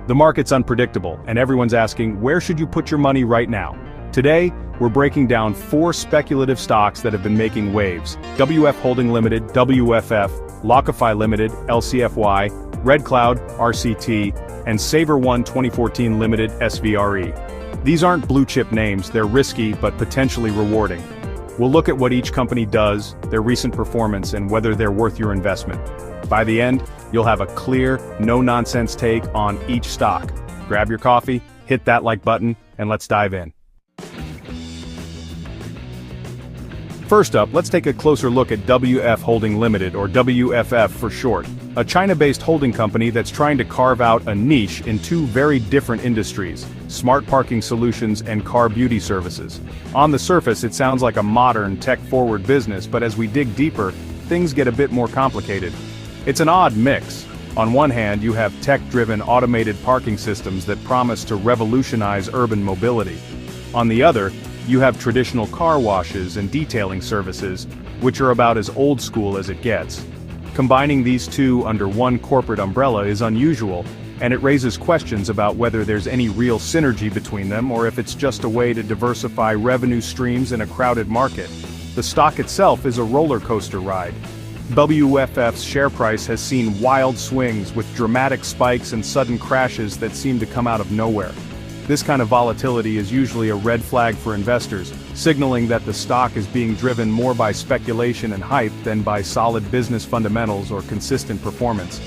The market's unpredictable, and everyone's asking, where should you put your money right now? Today, we're breaking down 4 speculative stocks that have been making waves: WFHolding Limited, WFF, Locafy Limited, LCFY, RedCloud, RCT, and SaverOne 2014 Limited, SVRE. These aren't blue-chip names, they're risky but potentially rewarding. We'll look at what each company does, their recent performance, and whether they're worth your investment. By the end, you'll have a clear, no-nonsense take on each stock. Grab your coffee, hit that like button, and let's dive in. First up, let's take a closer look at WFHolding Limited, or WFF for short, a China-based holding company that's trying to carve out a niche in 2 very different industries: smart parking solutions and car beauty services. On the surface, it sounds like a modern, tech-forward business, but as we dig deeper, things get a bit more complicated. It's an odd mix. On one hand, you have tech-driven automated parking systems that promise to revolutionize urban mobility. On the other, you have traditional car washes and detailing services, which are about as old school as it gets. Combining these 2 under one corporate umbrella is unusual, and it raises questions about whether there's any real synergy between them or if it's just a way to diversify revenue streams in a crowded market. The stock itself is a roller coaster ride. WFF's share price has seen wild swings with dramatic spikes and sudden crashes that seem to come out of nowhere. This kind of volatility is usually a red flag for investors, signaling that the stock is being driven more by speculation and hype than by solid business fundamentals or consistent performance.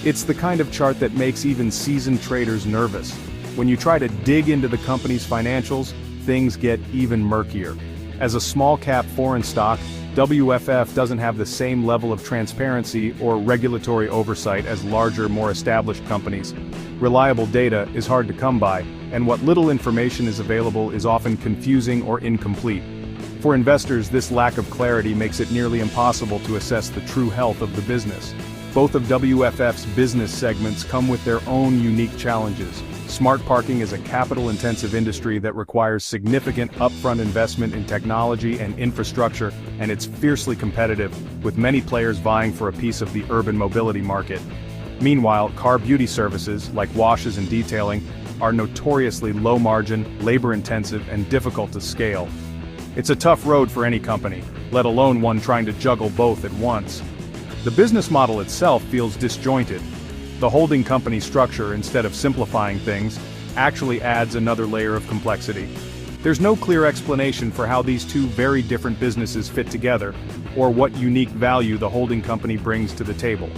It's the kind of chart that makes even seasoned traders nervous. When you try to dig into the company's financials, things get even murkier. As a small-cap foreign stock, WFF doesn't have the same level of transparency or regulatory oversight as larger, more established companies. Reliable data is hard to come by, and what little information is available is often confusing or incomplete. For investors, this lack of clarity makes it nearly impossible to assess the true health of the business. Both of WFF's business segments come with their own unique challenges. Smart parking is a capital-intensive industry that requires significant upfront investment in technology and infrastructure, and it's fiercely competitive, with many players vying for a piece of the urban mobility market. Meanwhile, car beauty services, like washes and detailing, are notoriously low-margin, labor-intensive, and difficult to scale. It's a tough road for any company, let alone one trying to juggle both at once. The business model itself feels disjointed. The holding company structure, instead of simplifying things, actually adds another layer of complexity. There's no clear explanation for how these 2 very different businesses fit together, or what unique value the holding company brings to the table.